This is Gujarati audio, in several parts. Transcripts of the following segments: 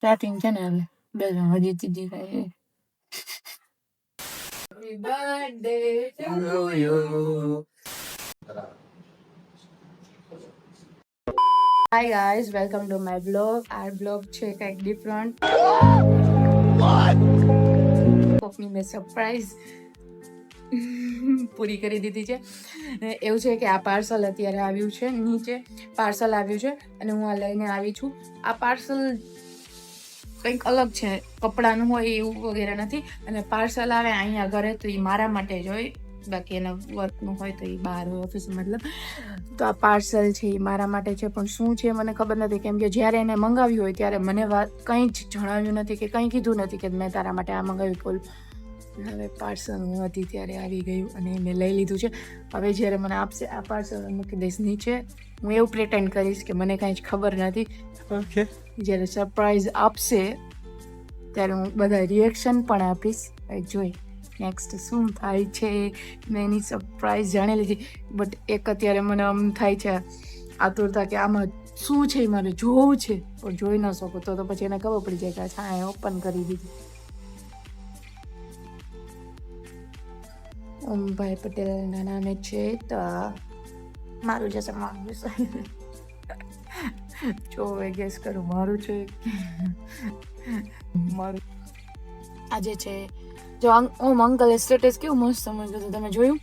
સ્ટાર્ટિંગ છે ને એટલે બે જણ હજી ત્રીજી કઈ Happy birthday to you. Hi guys, welcome to my vlog. Our vlog છે કંઈક ડિફરન્ટ. કોકની મેં સરપ્રાઈઝ પૂરી કરી દીધી છે. એવું છે કે આ પાર્સલ અત્યારે આવ્યું છે, નીચે પાર્સલ આવ્યું છે અને હું આ લઈને આવી છું. આ પાર્સલ કંઈક અલગ છે, કપડાનું હોય એવું વગેરે નથી. અને પાર્સલ આવે અહીંયા ઘરે તો એ મારા માટે જ હોય, બાકી એના વર્કનું હોય તો એ બહાર હોય ઓફિસ મતલબ. તો આ પાર્સલ છે એ મારા માટે છે, પણ શું છે મને ખબર નથી, કેમ કે જ્યારે એને મંગાવ્યું હોય ત્યારે મને વાત કંઈ જ જણાવ્યું નથી કે કંઈ કીધું નથી કે મેં તારા માટે આ મંગાવ્યું. બોલ હવે પાર્સલ હું હતી ત્યારે આવી ગયું અને મેં લઈ લીધું છે. હવે જ્યારે મને આપશે આ પાર્સલ મૂકી દઈશ નીચે. હું એવું પ્રિટેન્ડ કરીશ કે મને કાંઈ જ ખબર નથી. ઓકે, જ્યારે સરપ્રાઈઝ આપશે ત્યારે હું બધા રિએક્શન પણ આપીશ. જોઈ નેક્સ્ટ શું થાય છે. મેં એની સરપ્રાઈઝ જાણી લીધી, બટ એક અત્યારે મને આમ થાય છે આતુરતા કે આમાં શું છે એ મારે જોવું છે, પણ જોઈ ન શકું તો પછી એને ખબર પડી જાય કે અચ્છા એ ઓપન કરી દીધી. ઓમભાઈ પટેલના નામે છે તો મારું જશે મારું જો ગેસ કરું મારું છે મારું. આજે છે જો ઓમ અંકલે સ્ટેટસ કેવું મસ્ત મૂક્યું હતું, તમે જોયું?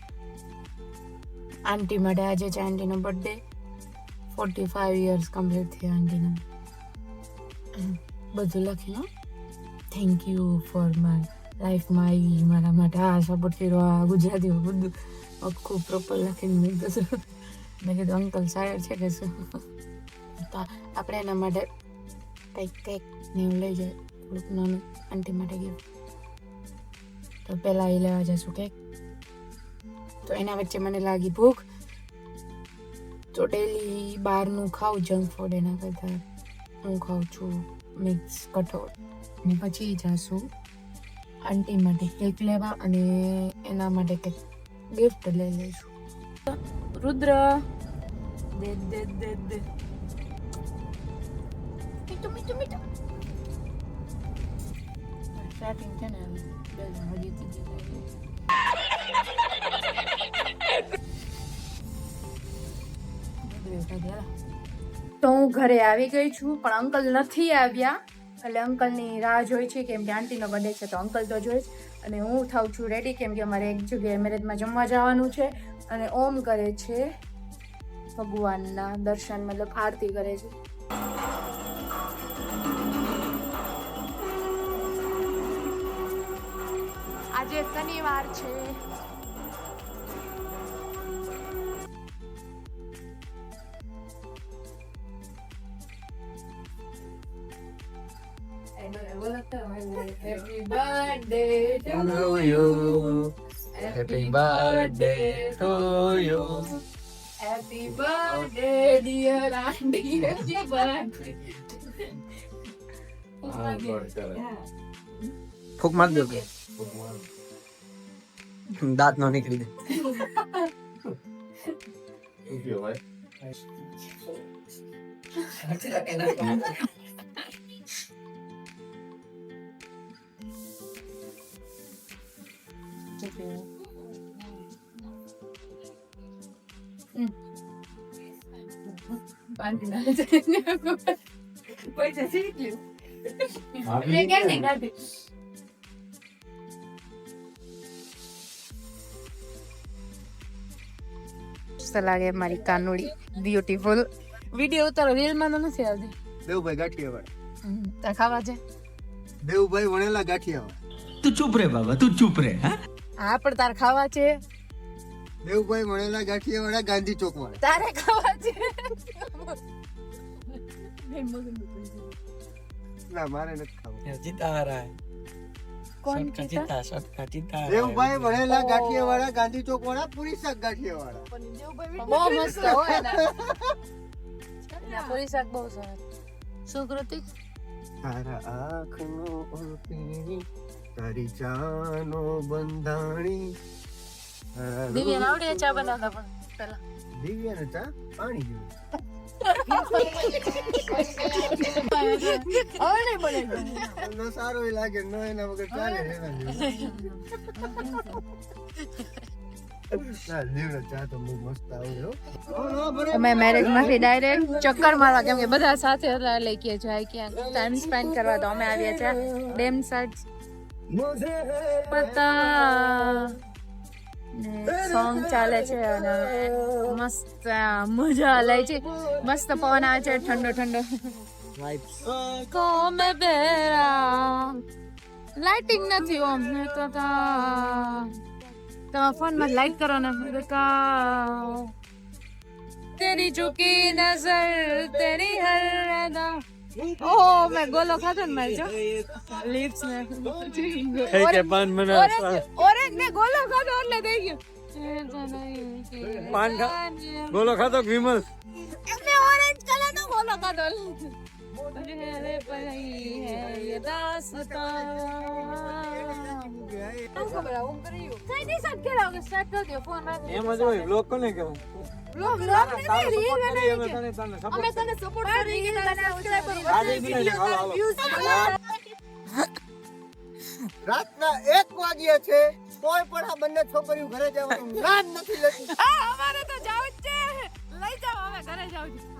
આંટી માટે આજે છે આંટીનો બર્થડે. 45 years કમ્પ્લીટ થયા આંટીને. બધું લખીને થેન્ક યુ ફોર માય લાઈફમાં આવી મારા માટે આ સપોર્ટ કર્યો, આ ગુજરાતી બધું આખું પ્રોપર લખીને મેં કીધું અંકલ શાયર છે કે શું. તો આપણે એના માટે કંઈક ને એવું લઈ જાય થોડુંક નાનું આંટી માટે ગયું. તો પહેલાં એ લેવા જશું કેક. તો એના વચ્ચે મને લાગી ભૂખ, તો ડેલી બહારનું ખાઉં જંક ફૂડ, એના કરતાં હું ખાઉં છું મિક્સ કઠોળ. અને પછી જઈશું આંટી માટે કેક લેવા અને એના માટે કંઈક ગિફ્ટ લઈ લઈશું. રુદ્ર દે દે દે દે મીઠું મીઠું મીઠું. સ્ટાર્ટિંગ છે ને બે જણ હજી ત્રીજી તો હું ઘરે આવી ગઈ છું, પણ અંકલ નથી આવ્યા. એટલે અંકલની રાહ જોઈ છે, કેમ કે આંટીનો બર્થડે છે તો અંકલ તો જોઈશ. અને હું થાઉં છું રેડી, કેમ કે અમારે એક જગ્યાએ મેરેજમાં જમવા જવાનું છે. અને ઓમ કરે છે ભગવાનના દર્શન, મતલબ આરતી કરે છે. આજે શનિવાર છે. Happy birthday to you. Happy birthday to you. Happy birthday dear auntie. Happy birthday. ફૂક માર દો કે દાંત નો નીકળી દે. પૈસા શીખી લાગે મારી કાનુડી બ્યુટીફુલ. વિડીયો ઉતારો, રીલમાં તો નથી આવતી. દેવભાઈ ગાંઠિયાવાડ તાર ખાવા છે? દેવભાઈ વણેલા ગાંઠિયાવાડ. તું ચૂપ રે બાબા, તું ચૂપ રે. હા પણ તાર ખાવા છે? દેવભાઈ વણેલા ગાંઠિયાવાડા ગાંધી ચોક વાળા. તારે ખાવા છે? ના મારે નથી ખાવું. જીતા કોણ જીતા શોર્ટકટ જીતા. દેવભાઈ વણેલા ગાંઠિયાવાડા ગાંધી ચોક વાળા પૂરી શાક ગાંઠિયાવાડા. બહુ મસ્ત હોય ને પૂરી શાક બહુ સરસ. શું કૃતિક? તારા આંખનો ઓળખી તારી ચાનો બંધાણી. દિવ્યાને આવડે ચા બનાવતા પણ પેલા? દિવ્યાને ચા પાણી જેવું. ન સારું લાગે ન એના વગર ચાલે એના જેવું ચા તો બહુ મસ્ત આવે હો. અમે મેરેજ માંથી ડાયરેક્ટ ચક્કર મારવા કેમ કે બધા સાથે હતા એટલે કે જાય ક્યાંક ટાઈમ સ્પેન્ડ કરવા તો અમે આવ્યા છે ડેમ સાઈડ પતા ને સોંગ ચાલે છે અને મસ્ત મજા લે છે મસ્ત પવન આવે છે ઠંડો ઠંડો કોમે બેરા લાઇટિંગ નથી ઓમ ને તો તમારા ફોન માં લાઈટ કરો ને બેટા તેરી ચુકી નજર તેરી હર અદા ઓહ મેં ગોલો ખાધો ને મારી જો લિપ્સ ને ઓરેન્જ ને ગોલો ખાધો એટલે થઈ ગયો પાન ગોલો ખાતો વિમલ એમને ઓરેન્જ કલર નો ગોલો ખાધો એમ જ હોય બ્લોક કોને કેવું રાતના 1 વાગ્યા છે કોઈ પણ આ બંને છોકરીઓ ઘરે જવાનું નામ નથી લેતી. અમારે તો જાવ જ છે લઈ જાઓ હવે ઘરે જાવ છું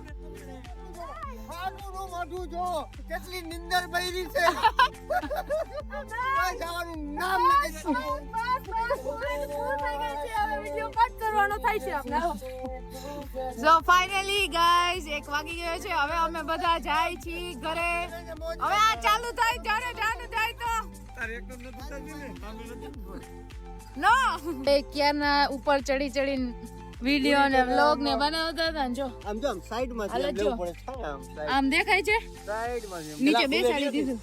ખાવાનું મોઢું જો કેટલી નિંદર બૈરી છે કોઈ જવાનું નામ નથી સો ફાઇનલી ગાઈસ 1 વાગી ગયો છે હવે અમે બધા જાય છીએ ઘરે હવે આ ચાલુ થાય જ્યારે જાનું થાય તો નો ક્યારના ઉપર ચડી ચડીને વિડિયો ને વ્લોગ ને બનાવતા હતા ને જો આમ જો આમ સાઈડ માં હાલે લેવું જો. પડે છે આમ સાઈડ આમ દેખાય છે માં નીચે બેસાડી દીધું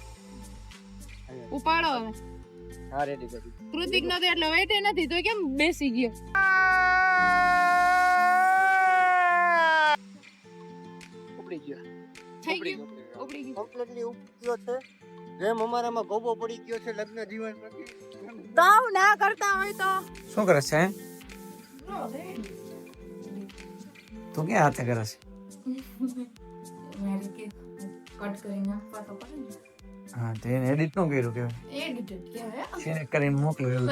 ઉપાડો હવે હા રેડી કરી કૃતિક નો તો એટલે વેટે નથી તો કેમ બેસી ગયો ઉપડી ગયો થઈ ગયું ઉપડી ગયું કમ્પ્લીટલી ઉપડી ગયો છે જેમ અમારામાં ગોબો પડી ગયો છે લગ્ન જીવન પછી તાવ ના કરતા હોય તો શું કરે છે તું ક્યાં હાથે કરે છે મેરે કે કટ કરી નાખવા તો પડે ને હા તો એને એડિટ નું કર્યું કે એડિટેડ કહેવાય એને કરીને મોકલ્યું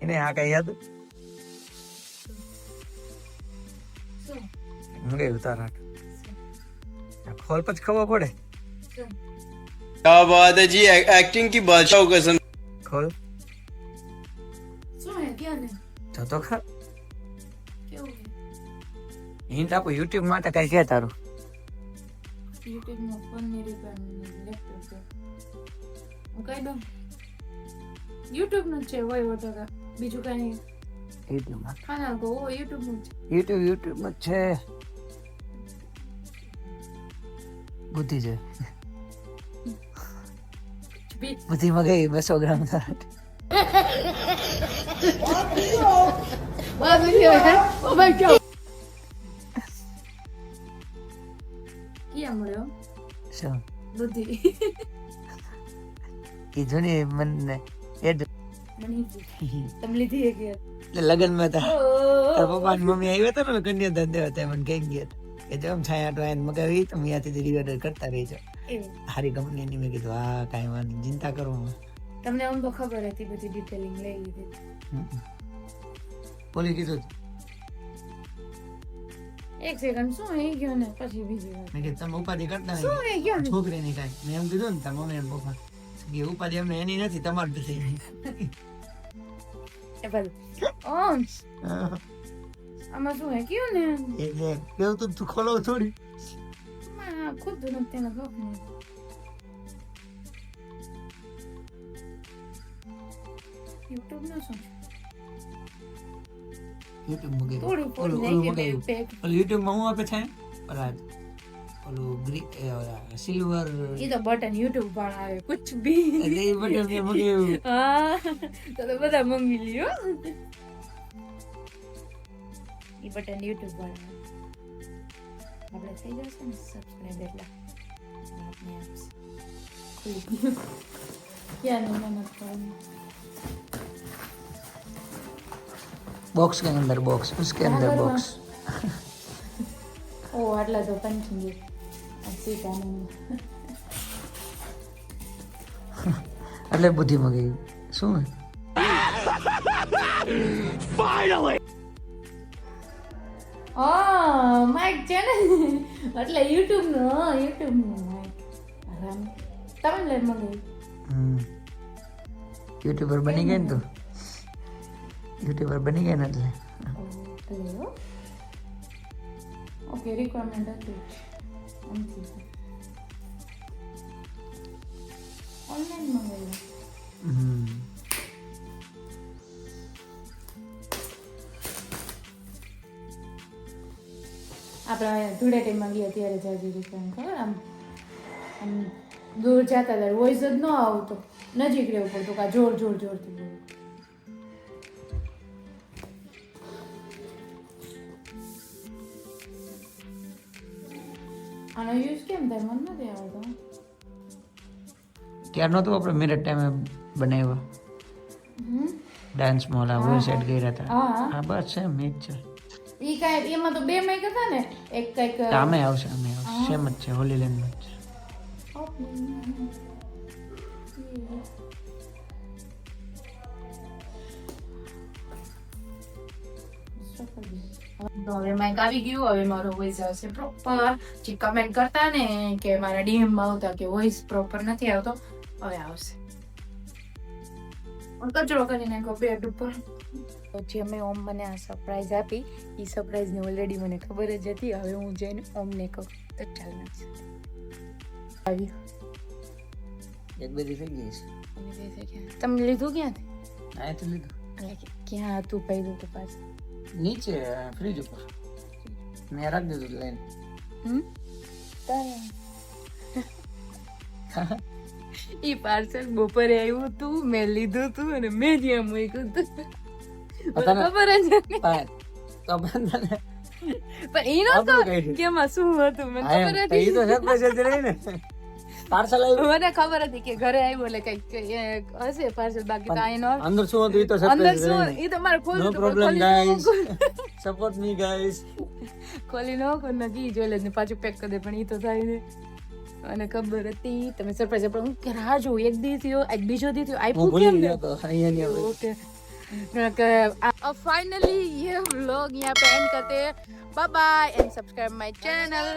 એને આ કઈ યાદ હું ગયું તારા ખોલ પછી ખબર પડે क्या बात है जी एक्टिंग की बादशाह कसम ખોલ શું હે ક્યાં ને જતો ખરા કેવું હિન્ટ આપો યુટ્યુબ માટે કઈ છે તારું યુટ્યુબ નો ફોન ની રિપેર લેપટોપ છે હું કહી દઉં યુટ્યુબ નું છે હોય વોટો કા બીજું કઈ નહીં યુટ્યુબ માં ખાના કો યુટ્યુબ નું છે યુટ્યુબ માં છે બુદ્ધિ છે બુદ્ધિ માં ગઈ 200 ગ્રામ સાટ ક્યાં મળ્યો શું બુદ્ધિ કીધું ને મને એડ બની તમ લીધી એક યાર લગન માં હતા તાર પપ્પા ને મમ્મી આવ્યા હતા ને કન્યાદાન દેવા હતા મને કઈ ગયા કે જેમ છાયા તો એને મગાવી તમે ત્યાંથી ડિલિવરી કરતા રહીજો હારી કંપની ની મેં કીધું હા કાંઈ વાંધો નહીં, ચિંતા કરો તમને આમ તો ખબર હતી બધી ડિટેલિંગ લઈ લીધી બોલી કીધું એક સેકન્ડ શું હે ગયો ને પછી બીજી વાત મેં કીધું તમે ઉપાધિ કરતા શું હે ગયો ને છોકરી ની કાંઈ મેં એમ કીધું ને તાર મમ્મી ને પપ્પા કે ઉપાધિ અમને એની નથી તમારી નથી એ ભલે ઓમ આમાં શું હે ગયો ને એટલે કેવું તું ખોલો થોડી માં ખુદ નથી તેને ગપ નહીં YouTube નો શું યુટ્યુબ માં ગયું થોડું ઓલું થોડું મગાવ્યું ઓલું યુટ્યુબ માં હું આપે છે ઓલા ઓલું સિલ્વર ये तो बटन YouTube पर आए कुछ भी એટલે એ બટન મેં મગાવ્યું हाँ तो બધા મંગી લ્યો ये बटन YouTube પર આવે આપણે થઈ જશે ને સબસ્ક્રાઇબ એટલે આપને આપશે क्या नहीं मत करो बॉक्स के अंदर बॉक्स उसके अंदर बॉक्स ओ આટલા તો પંચી સીતાનું એટલે બુદ્ધિ મગી શું માઇક છે ને એટલે યુટ્યુબનું માઇક આરામ તમે લઈને મંગાવ્યું યુટ્યુબર બની ગઈ ને તું યુટ્યુબર બની ગઈ ને એટલે ઓકે રિક્વાયરમેન્ટ હતી ઓનલાઈન મંગાવ્યું આપણે ધૂળેટીમાં ગયા ત્યારે જાજી રિક્વાયરમેન્ટ ખબર આમ દૂર જતા ત્યારે વોઇસ જ ન આવતો નજીક રહેવું પડતું કા જોરથી બોલવું આનો યુઝ કેમ થાય મને નથી આવડતો ક્યારનો તો આપણે મેરેજ ટાઈમે બનાવ્યો ડાન્સ મોલા વોઇસ એડ કર્યા હતા હા હા બસ સેમ એ જ છે ઈ કાંઈ એમાં તો બે માઇક હતા ને એક કંઈક આમે આવશે સેમ જ છે હોલી લેન્ડ જ છે તો હવે માઇક આવી ગયું હવે મારો વોઇસ આવશે પ્રોપર જે કમેન્ટ કરતા ને કે મારા ડીએમ માં આવતા કે વોઇસ પ્રોપર નથી આવતો હવે આવશે કચરો કરી નાખો બેડ ઉપર જે મેં ઓમ મને આ સરપ્રાઈઝ આપી એ સરપ્રાઈઝ ને ઓલરેડી મને ખબર જ હતી હવે હું જઈને ઓમને કહું તો ચાલ નાખશે આવ્યું એક બધી થઈ ગઈ છે તમે લીધું ક્યાંથી આ તો લીધું એટલે કે ક્યાં હતું પહેલું તો પાછું નીચે ફ્રીજ ઉપર મેં રાખી દીધું લઈને ઈ પાર્સલ બપોરે આવ્યું હતું મેં લીધું હતું અને મેં જ્યાં મૂક્યું હતું ખબર જ નથી તો બંધ પણ ઈ નો કહો કે એમાં શું હતું મને ખબર એ હતી તો સરપ્રાઈઝ જ રહી ને પાર્સલ આવ્યું મને ખબર હતી કે ઘરે આવ્યું એટલે કઈક હશે પાર્સલ બાકી તો આઈ નો અંદર શું હતું એ તો અંદર સરપ્રાઈઝ શું રહી ઈ તો મારે નો ખોલી પ્રોબ્લેમ ગાઈસ સપોર્ટ મી ગાઈસ ખોલી નો કર નકી જોઈ લે ને પાછું પેક કરી દે પણ ઈ તો થાય ને અને ખબર હતી તમે સરપ્રાઈઝ પણ હું કે રાહ જોઉં એક દી થયો એક બીજો દી થયો હું આપ્યું ભૂલી કેમ ગયો તો અહીંયા ની હવે ओके फाइनली ये व्लॉग यहाँ पे एंड करते हैं bye bye and subscribe my channel